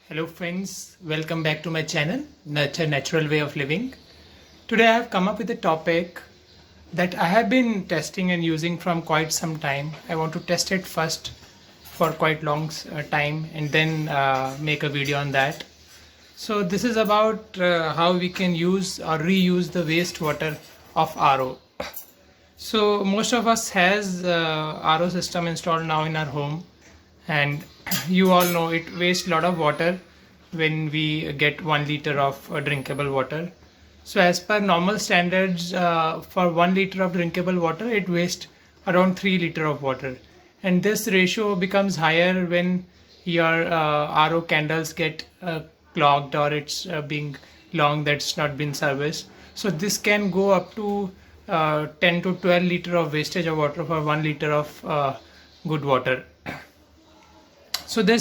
Hello friends, welcome back to my channel, Nurture Natural Way of Living. Today I have come up with a topic that I have been testing and using from quite some time. I want to test it first for quite long time and then make a video on that. So this is about how we can use or reuse the wastewater of RO. So most of us has RO system installed now in our home, and you all know it wastes a lot of water when we get 1 liter of drinkable water. So as per normal standards, for 1 liter of drinkable water, it wastes around 3 liter of water, and this ratio becomes higher when your RO candles get clogged or it's being long that's not been serviced. So this can go up to 10 to 12 liter of wastage of water for 1 liter of good water. So the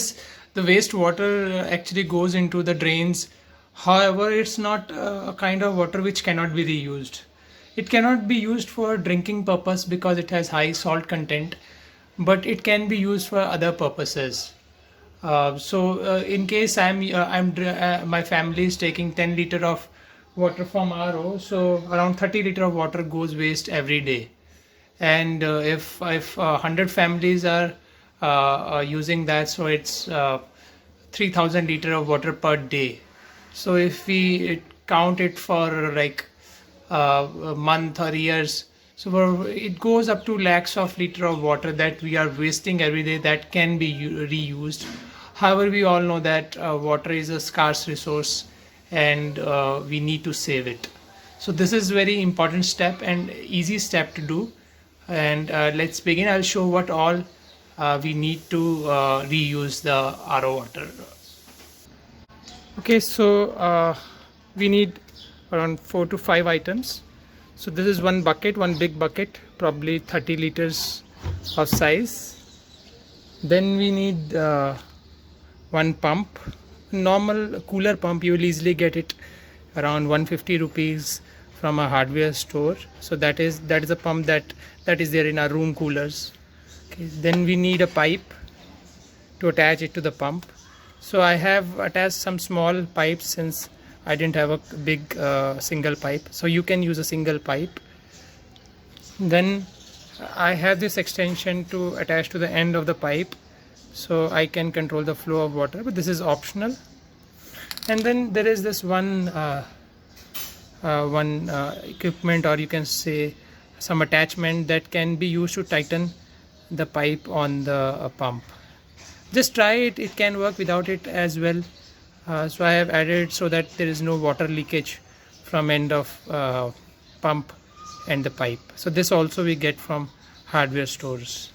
wastewater actually goes into the drains. However, it's not a kind of water which cannot be reused. It cannot be used for drinking purpose because it has high salt content, but it can be used for other purposes. In case my family is taking 10 liter of water from RO, so around 30 liter of water goes waste every day. And if 100 families are using that, so it's 3000 liter of water per day. So if we count it for like a month or years, so it goes up to lakhs of liter of water that we are wasting every day that can be reused. However, we all know that water is a scarce resource, and we need to save it. So this is very important step and easy step to do. And let's begin. I'll show what all we need to reuse the RO water. Okay, so we need around 4 to 5 items. So this is one bucket, one big bucket, probably 30 liters of size. Then we need one pump, normal cooler pump. You will easily get it around 150 rupees from a hardware store. So that is a pump that is there in our room coolers. Okay, then we need a pipe to attach it to the pump. So I have attached some small pipes since I didn't have a big single pipe. So you can use a single pipe. Then I have this extension to attach to the end of the pipe, so I can control the flow of water, but this is optional. And then there is this one equipment, or you can say some attachment that can be used to tighten the pipe on the pump. Just try it, it can work without it as well. So I have added so that there is no water leakage from end of pump and the pipe. So this also we get from hardware stores.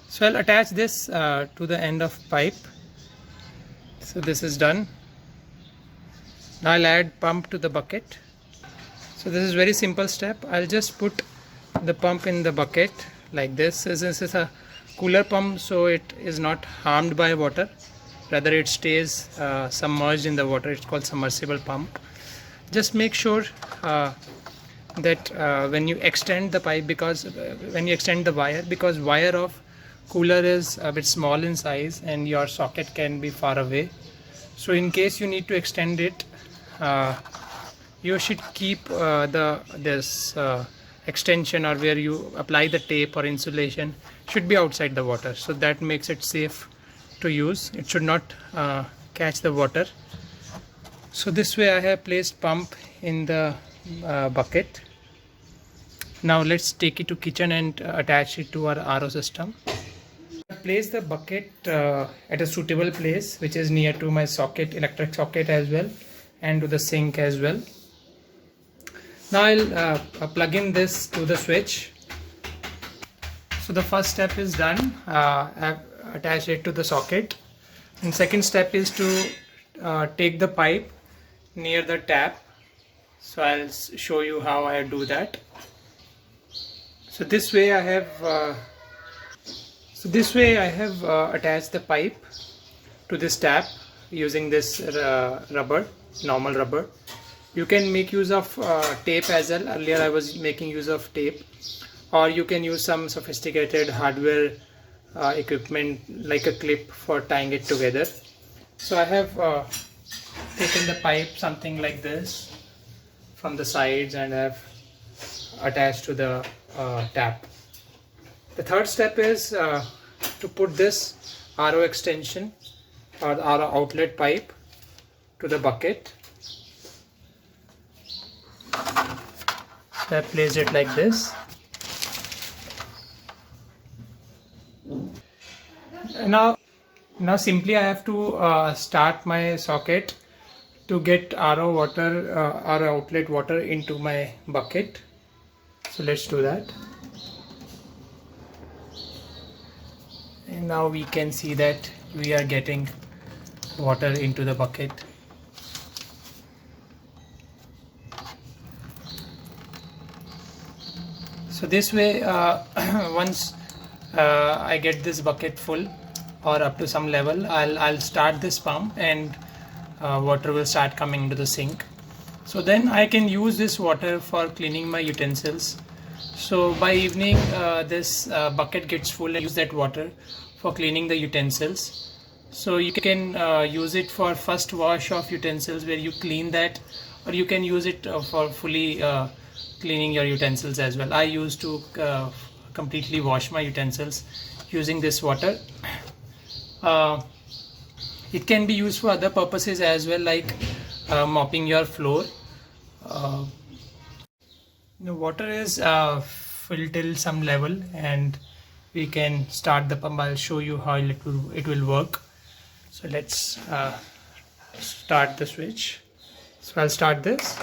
So I'll attach this to the end of pipe. So this is done. Now I'll add pump to the bucket. So this is very simple step. I'll just put the pump in the bucket like this. This is a cooler pump, so it is not harmed by water, rather it stays submerged in the water. It's called submersible pump. Just make sure that when you extend the pipe, because when you extend the wire, because wire of cooler is a bit small in size and your socket can be far away, so in case you need to extend it, you should keep this extension, or where you apply the tape or insulation, should be outside the water. So that makes it safe to use. It should not catch the water. So this way I have placed pump in the bucket. Now let's take it to kitchen and attach it to our RO system. Place the bucket at a suitable place, which is near to my socket, electric socket as well, and to the sink as well. Now I'll plug in this to the switch. So the first step is done. I've attached it to the socket, and second step is to take the pipe near the tap. So I'll show you how I do that. So this way I have attached the pipe to this tap using this rubber, normal rubber. You can make use of tape as well. Earlier I was making use of tape, or you can use some sophisticated hardware equipment like a clip for tying it together. So I have taken the pipe something like this from the sides and have attached to the tap. The third step is to put this RO extension or RO outlet pipe to the bucket. So I place it like this. Now simply I have to start my socket to get RO water, RO outlet water into my bucket. So let's do that. And now we can see that we are getting water into the bucket. So this way, once I get this bucket full or up to some level, I'll start this pump and water will start coming into the sink. So then I can use this water for cleaning my utensils. So by evening this bucket gets full and use that water for cleaning the utensils. So you can use it for first wash of utensils where you clean that, or you can use it for fully cleaning your utensils as well. I used to completely wash my utensils using this water. It can be used for other purposes as well, like mopping your floor. The water is filled till some level and we can start the pump. I'll show you how it will work. So let's start the switch. So I'll start this.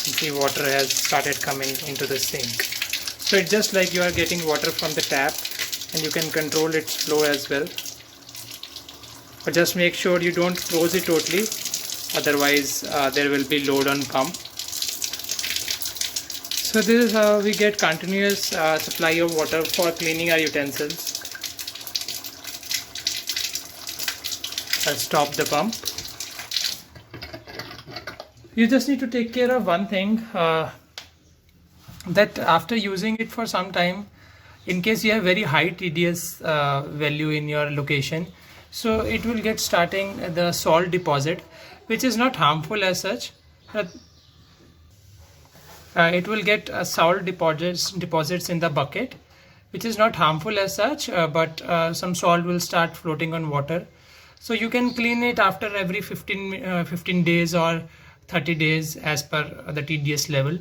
You see water has started coming into the sink. So it's just like you are getting water from the tap, and you can control its flow as well. But just make sure you don't close it totally, otherwise there will be load on pump. So this is how we get continuous supply of water for cleaning our utensils. I'll stop the pump. You just need to take care of one thing, that after using it for some time, in case you have very high TDS value in your location, so it will get starting the salt deposit, which is not harmful as such. It will get salt deposits in the bucket, which is not harmful as such, but some salt will start floating on water. So you can clean it after every 15 days or 30 days as per the TDS level.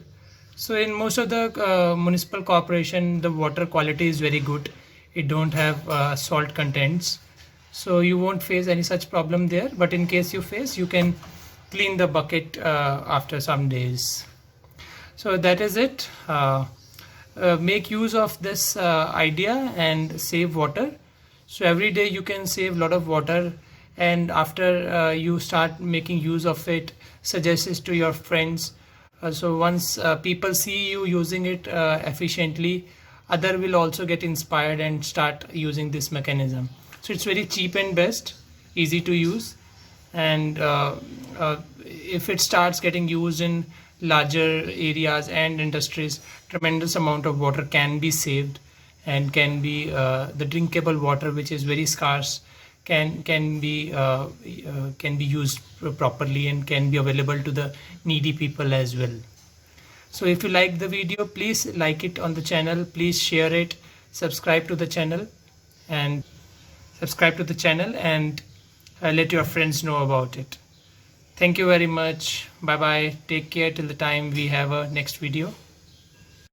So in most of the municipal corporation, the water quality is very good. It don't have salt contents, so you won't face any such problem there. But in case you face, you can clean the bucket after some days. So that is it. Make use of this idea and save water. So every day you can save a lot of water, and after you start making use of it, suggest it to your friends. So once people see you using it efficiently, other will also get inspired and start using this mechanism. So it's very cheap and best, easy to use, and if it starts getting used in larger areas and industries, tremendous amount of water can be saved, and can be the drinkable water, which is very scarce, can be used properly and can be available to the needy people as well. So if you like the video, please like it on the channel, please share it, subscribe to the channel, and let your friends know about it. Thank you very much. Bye bye. Take care till the time we have a next video.